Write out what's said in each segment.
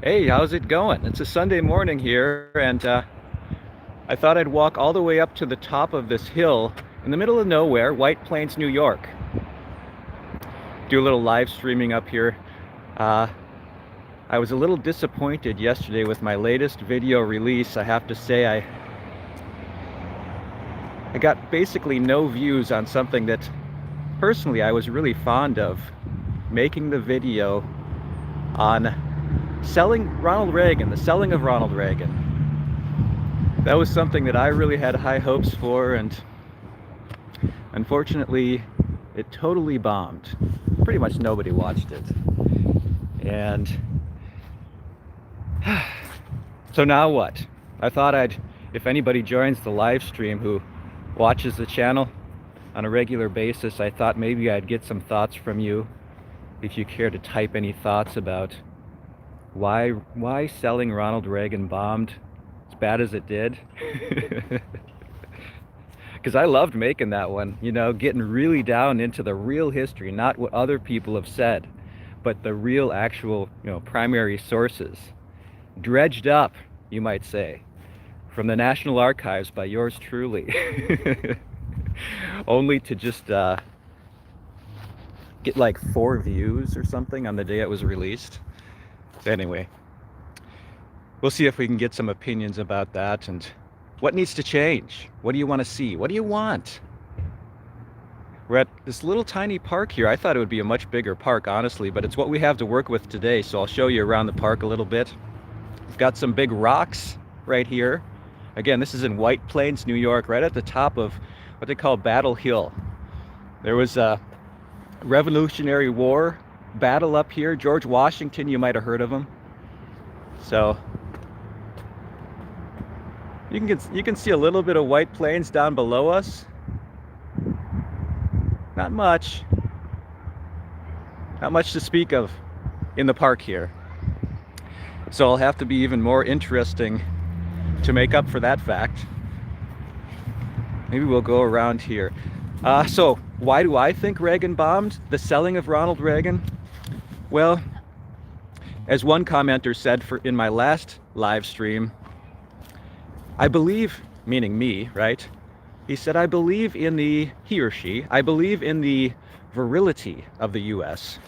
Hey, how's it going? It's a Sunday morning here, and I thought I'd walk all the way up to the top of this hill in the middle of nowhere, White Plains, New York. Do a little live streaming up here. Uh, I was a little disappointed yesterday with my latest video release. I have to say I got basically no views on something that personally I was really fond of, making the video on selling Ronald Reagan, the selling of Ronald Reagan. That was something that I really had high hopes for, and unfortunately it totally bombed. Pretty much nobody watched it. And so now what? I thought if anybody joins the live stream who watches the channel on a regular basis, I thought maybe I'd get some thoughts from you, if you care to type any thoughts about why selling Ronald Reagan bombed as bad as it did. Because I loved making that one, you know, getting really down into the real history, not what other people have said, but the real actual, primary sources, dredged up, you might say, from the National Archives by yours truly. Only to just get like 4 views or something on the day it was released. So anyway, we'll see if we can get some opinions about that and what needs to change. What do you want to see? What do you want? We're at this little tiny park here. I thought it would be a much bigger park, honestly, but it's what we have to work with today, so I'll show you around the park a little bit. We've got some big rocks right here. Again, this is in White Plains, New York, right at the top of what they call Battle Hill. There was a Revolutionary War battle up here. George Washington, you might have heard of him. So you can see a little bit of White Plains down below us. Not much to speak of in the park here. So I'll have to be even more interesting to make up for that fact. Maybe we'll go around here. So why do I think Reagan bombed? The selling of Ronald Reagan? Well, as one commenter said in my last live stream, I believe, meaning me, right? He said, I believe in he or she, I believe in the virility of the US,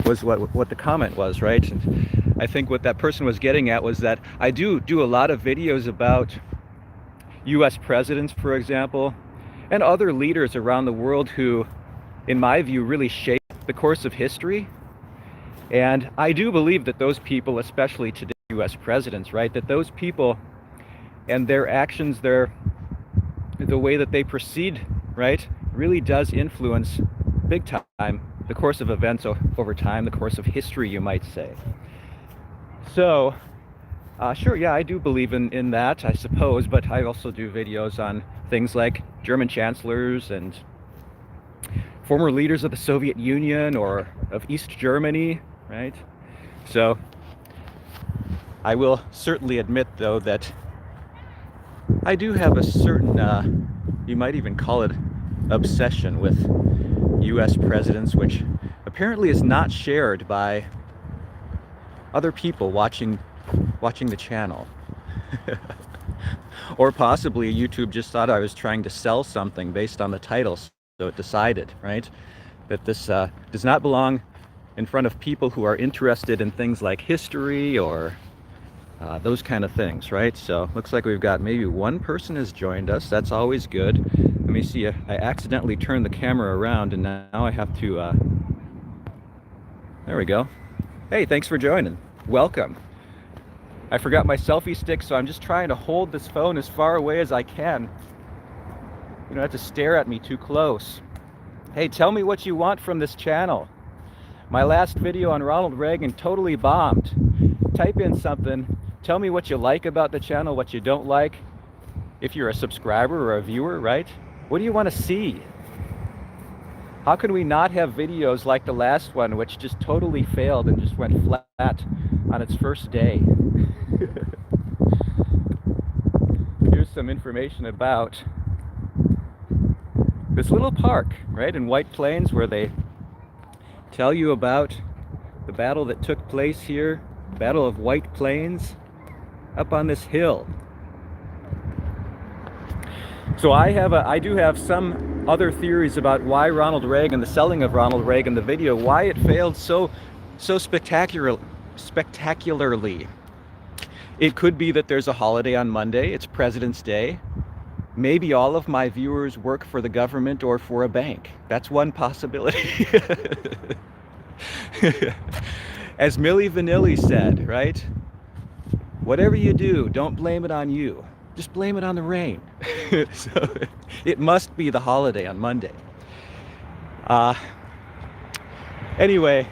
was what the comment was, right? And I think what that person was getting at was that I do a lot of videos about US presidents, for example, and other leaders around the world who, in my view, really shape the course of history. And I do believe that those people, especially today, US presidents, right, that those people and their actions, the way that they proceed, right, really does influence big time the course of events over time, the course of history, you might say. So sure, yeah, I do believe in that, I suppose, but I also do videos on things like German chancellors and former leaders of the Soviet Union or of East Germany, right? So I will certainly admit, though, that I do have a certain, you might even call it, obsession with US presidents, which apparently is not shared by other people watching the channel. Or possibly YouTube just thought I was trying to sell something based on the title, so it decided, right, that this does not belong in front of people who are interested in things like history or those kind of things, right? So looks like we've got maybe one person has joined us. That's always good. Let me see. I accidentally turned the camera around, and now I have to there we go. Hey, thanks for joining. Welcome. I forgot my selfie stick, so I'm just trying to hold this phone as far away as I can. You don't have to stare at me too close. Hey, tell me what you want from this channel. My last video on Ronald Reagan totally bombed. Type in something. Tell me what you like about the channel, what you don't like. If you're a subscriber or a viewer, right? What do you want to see? How can we not have videos like the last one, which just totally failed and just went flat on its first day? Here's some information about this little park, right, in White Plains, where they tell you about the battle that took place here Battle of White Plains, up on this hill. So I do have some other theories about why Ronald Reagan, the selling of Ronald Reagan, the video, why it failed so spectacularly. It could be that there's a holiday on Monday, it's President's Day. Maybe all of my viewers work for the government or for a bank. That's one possibility. As Milli Vanilli said, right? Whatever you do, don't blame it on you. Just blame it on the rain. So it must be the holiday on Monday. Anyway,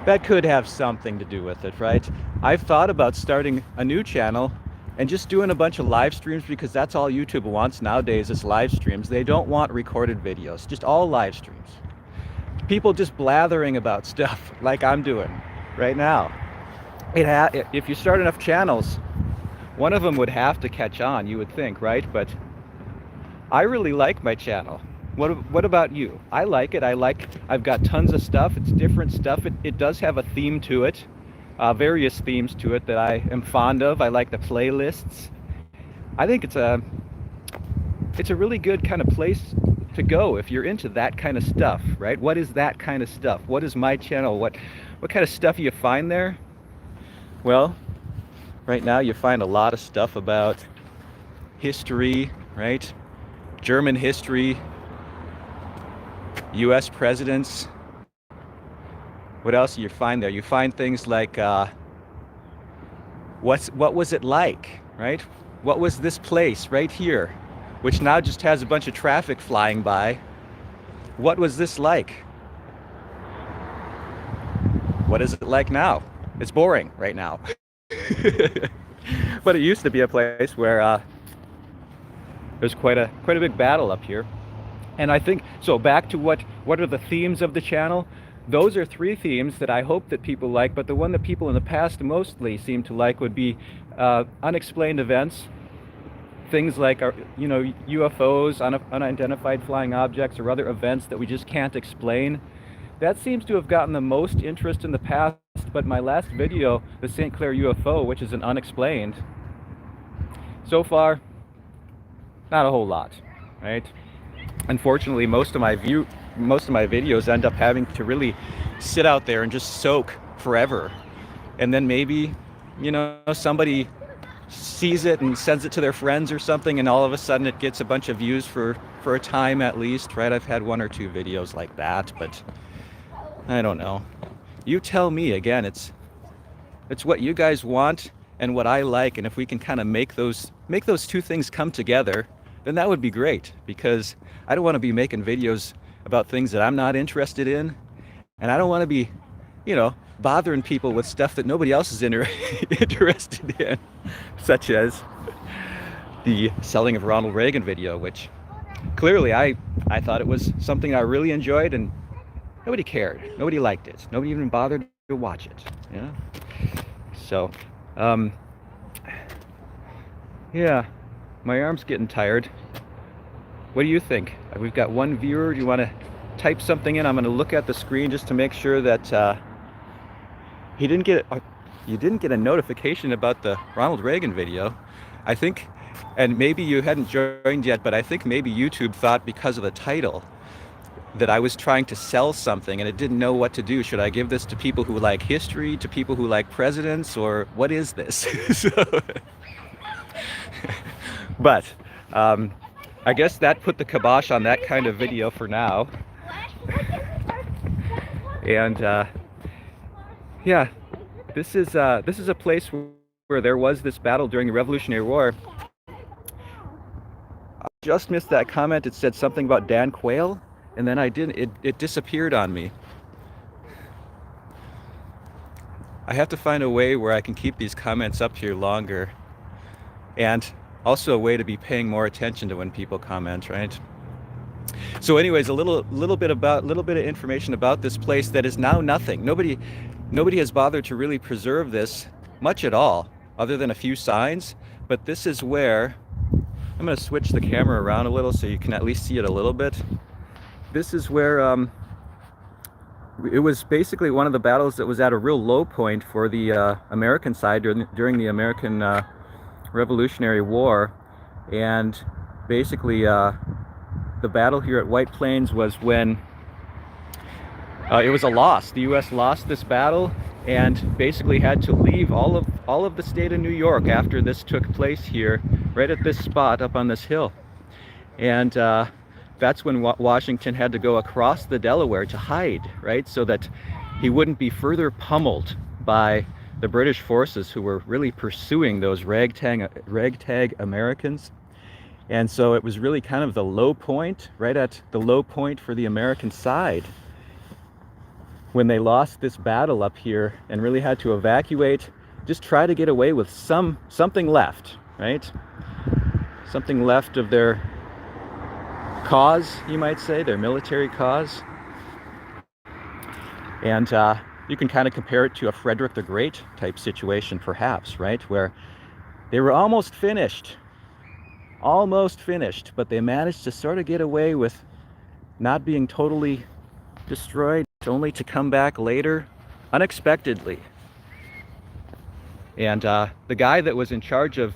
that could have something to do with it, right? I've thought about starting a new channel and just doing a bunch of live streams, because that's all YouTube wants nowadays is live streams. They don't want recorded videos, just all live streams. People just blathering about stuff like I'm doing right now. If you start enough channels, one of them would have to catch on, you would think, right? But I really like my channel. What about you? I like it. I've got tons of stuff. It's different stuff. It does have a theme to it. Various themes to it that I am fond of. I like the playlists. I think it's a really good kind of place to go if you're into that kind of stuff, right? What is that kind of stuff? What is my channel? What kind of stuff you find there? Well, right now you find a lot of stuff about history, right? German history, US presidents. What else do you find there? You find things like what was it like, right? What was this place right here, which now just has a bunch of traffic flying by? What was this like? What is it like now? It's boring right now. But it used to be a place where there's quite a big battle up here. And I think, so back to what are the themes of the channel? Those are three themes that I hope that people like, but the one that people in the past mostly seem to like would be unexplained events. Things like, UFOs, unidentified flying objects, or other events that we just can't explain. That seems to have gotten the most interest in the past, but my last video, the St. Clair UFO, which is an unexplained, so far, not a whole lot, right? Unfortunately, most of my videos end up having to really sit out there and just soak forever. And then maybe, somebody sees it and sends it to their friends or something, and all of a sudden it gets a bunch of views for a time at least, right? I've had one or two videos like that, but I don't know. You tell me. Again, it's what you guys want and what I like, and if we can kind of make those two things come together, then that would be great, because I don't want to be making videos about things that I'm not interested in, and I don't want to be, bothering people with stuff that nobody else is interested in, such as the selling of Ronald Reagan video, which clearly I thought it was something I really enjoyed, and nobody cared. Nobody liked it. Nobody even bothered to watch it. Yeah. So, yeah, my arm's getting tired. What do you think? We've got one viewer. Do you want to type something in? I'm going to look at the screen just to make sure that you didn't get a notification about the Ronald Reagan video. I think, and maybe you hadn't joined yet, but I think maybe YouTube thought, because of the title, that I was trying to sell something and it didn't know what to do. Should I give this to people who like history, to people who like presidents, or what is this? But I guess that put the kibosh on that kind of video for now. And yeah, this is a place where there was this battle during the Revolutionary War. I just missed that comment. It said something about Dan Quayle, and then it disappeared on me. I have to find a way where I can keep these comments up here longer, and also a way to be paying more attention to when people comment, right? So anyways, a little bit of information about this place that is now nothing. Nobody has bothered to really preserve this much at all, other than a few signs. But this is where, I'm going to switch the camera around a little so you can at least see it a little bit. This is where it was basically one of the battles that was at a real low point for the American side during the American Revolutionary War. And basically the battle here at White Plains was when it was a loss. The U.S. lost this battle and basically had to leave all of the state of New York after this took place here, right at this spot up on this hill. And that's when Washington had to go across the Delaware to hide, right? So that he wouldn't be further pummeled by the British forces who were really pursuing those ragtag Americans. And so it was really kind of the low point, right at the low point for the American side, when they lost this battle up here and really had to evacuate, just try to get away with something left, right? Something left of their cause, you might say, their military cause. And you can kind of compare it to a Frederick the Great type situation, perhaps, right? Where they were almost finished, but they managed to sort of get away with not being totally destroyed, only to come back later unexpectedly. And the guy that was in charge of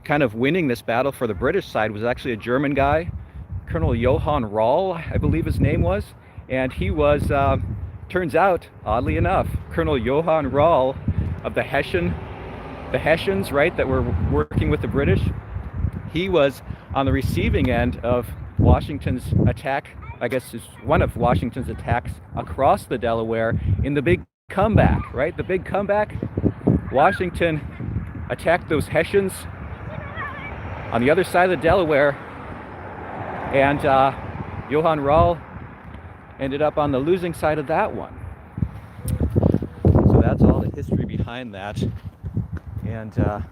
kind of winning this battle for the British side was actually a German guy, Colonel Johann Rall, I believe his name was. And he was, turns out, oddly enough, Colonel Johann Rall of the Hessians, right, that were working with the British. He was on the receiving end of Washington's attack, I guess is one of Washington's attacks across the Delaware in the big comeback, right? The big comeback. Washington attacked those Hessians on the other side of the Delaware, and Johann Rall ended up on the losing side of that one. So that's all the history behind that. And I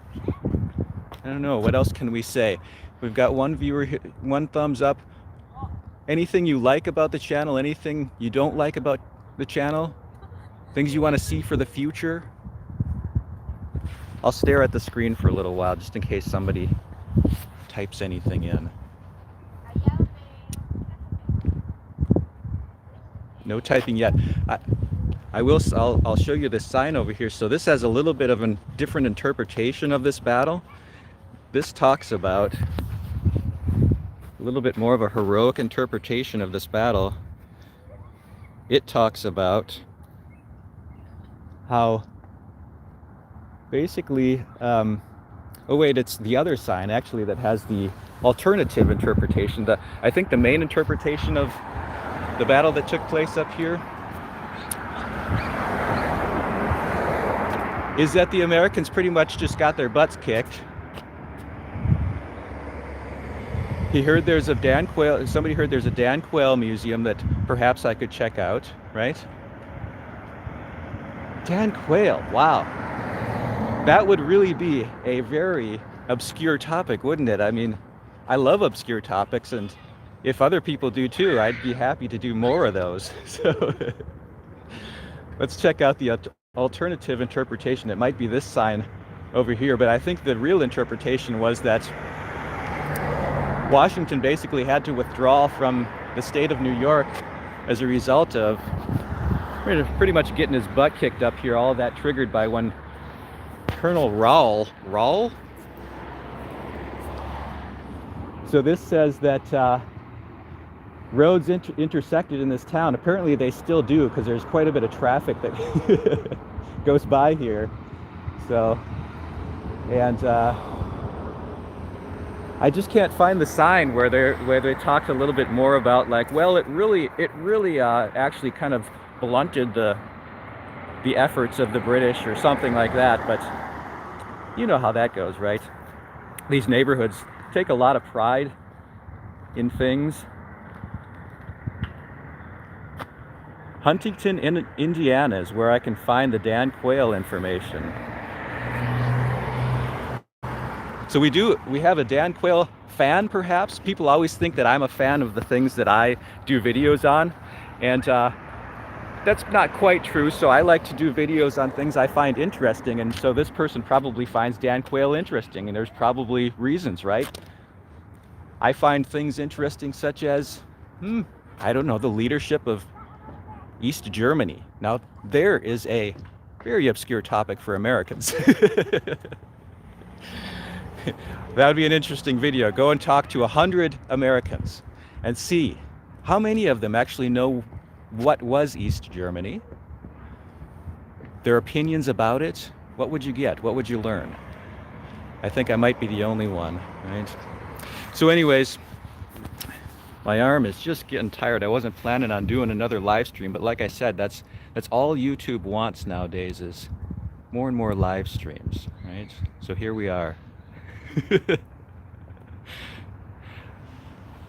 don't know, what else can we say? We've got one viewer, one thumbs up. Anything you like about the channel, anything you don't like about the channel, things you want to see for the future? I'll stare at the screen for a little while just in case somebody types anything in. No typing yet. I'll show you this sign over here. So this has a little bit of a different interpretation of this battle. This talks about a little bit more of a heroic interpretation of this battle. It talks about how basically, oh wait, it's the other sign actually that has the alternative interpretation. I think the main interpretation of the battle that took place up here is that the Americans pretty much just got their butts kicked. He heard there's a Dan Quayle, somebody heard there's a Dan Quayle museum that perhaps I could check out, right? Dan Quayle, wow. That would really be a very obscure topic, wouldn't it? I mean, I love obscure topics, and if other people do too, I'd be happy to do more of those. So let's check out the alternative interpretation. It might be this sign over here, but I think the real interpretation was that Washington basically had to withdraw from the state of New York as a result of pretty much getting his butt kicked up here, all of that triggered by one Colonel Rall. So this says that roads intersected in this town. Apparently they still do, because there's quite a bit of traffic that goes by here. So, and I just can't find the sign where they talked a little bit more about, like, well, it really actually kind of blunted the efforts of the British or something like that. But you know how that goes, right? These neighborhoods take a lot of pride in things. Huntington, Indiana is where I can find the Dan Quayle information. So we have a Dan Quayle fan, perhaps. People always think that I'm a fan of the things that I do videos on, and that's not quite true. So I like to do videos on things I find interesting, and so this person probably finds Dan Quayle interesting, and there's probably reasons, right? I find things interesting such as, I don't know, the leadership of East Germany. Now, there is a very obscure topic for Americans. That would be an interesting video. Go and talk to 100 Americans and see how many of them actually know what was East Germany, their opinions about it. What would you get? What would you learn? I think I might be the only one, right? So anyways, my arm is just getting tired. I wasn't planning on doing another live stream, but like I said, that's all YouTube wants nowadays, is more and more live streams, right? So here we are.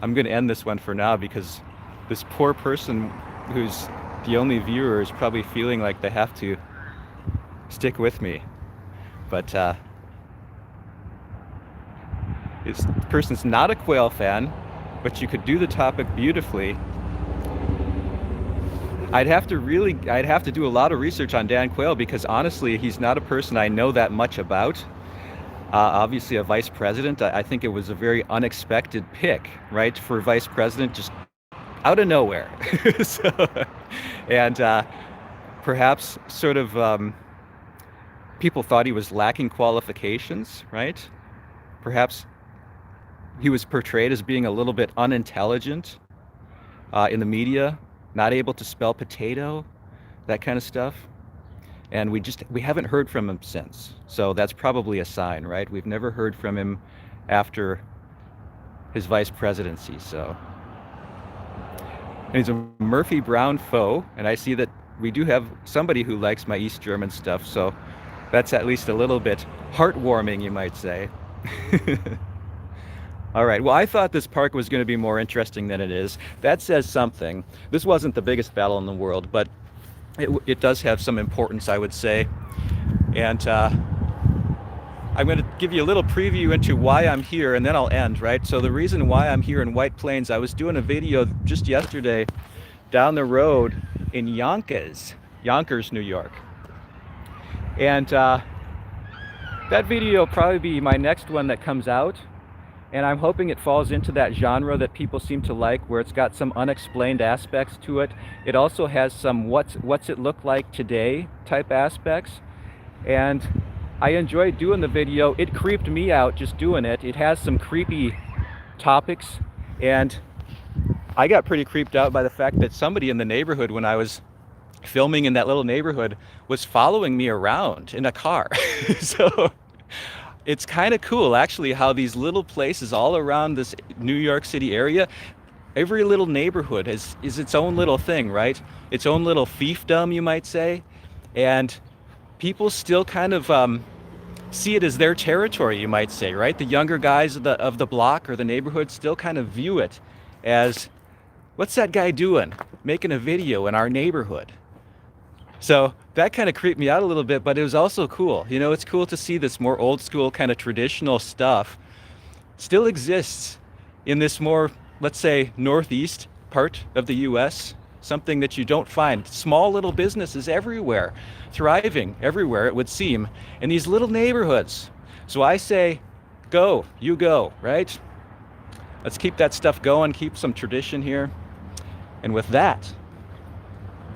I'm going to end this one for now because this poor person who's the only viewer is probably feeling like they have to stick with me. But this person's not a quail fan, but you could do the topic beautifully. I'd have to do a lot of research on Dan Quayle, because honestly, he's not a person I know that much about. Obviously a vice president, I think it was a very unexpected pick, right, for vice president, just out of nowhere. And perhaps sort of people thought he was lacking qualifications, right? Perhaps he was portrayed as being a little bit unintelligent in the media, not able to spell potato, that kind of stuff. And we haven't heard from him since. So that's probably a sign, right? We've never heard from him after his vice presidency. So, and he's a Murphy Brown foe, and I see that we do have somebody who likes my East German stuff, so that's at least a little bit heartwarming, you might say. All right, well, I thought this park was going to be more interesting than it is. That says something. This wasn't the biggest battle in the world, but it does have some importance, I would say. And I'm going to give you a little preview into why I'm here, and then I'll end, right? So the reason why I'm here in White Plains, I was doing a video just yesterday down the road in Yonkers, New York. And that video will probably be my next one that comes out. And I'm hoping it falls into that genre that people seem to like, where it's got some unexplained aspects to it. It also has some what's it look like today type aspects. And I enjoyed doing the video. It creeped me out just doing it. It has some creepy topics. And I got pretty creeped out by the fact that somebody in the neighborhood, when I was filming in that little neighborhood, was following me around in a car. So it's kind of cool, actually, how these little places all around this New York City area, every little neighborhood is its own little thing, right? Its own little fiefdom, you might say. And people still kind of see it as their territory, you might say, right? The younger guys of the block or the neighborhood still kind of view it as, what's that guy doing? Making a video in our neighborhood. So that kind of creeped me out a little bit, but it was also cool. You know, it's cool to see this more old school kind of traditional stuff still exists in this more, let's say, northeast part of the US, something that you don't find. Small little businesses everywhere, thriving everywhere, it would seem, in these little neighborhoods. So I say, go, you go, right? Let's keep that stuff going, keep some tradition here. And with that,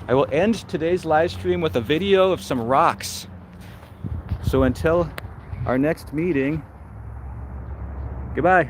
I will end today's live stream with a video of some rocks. So until our next meeting, goodbye.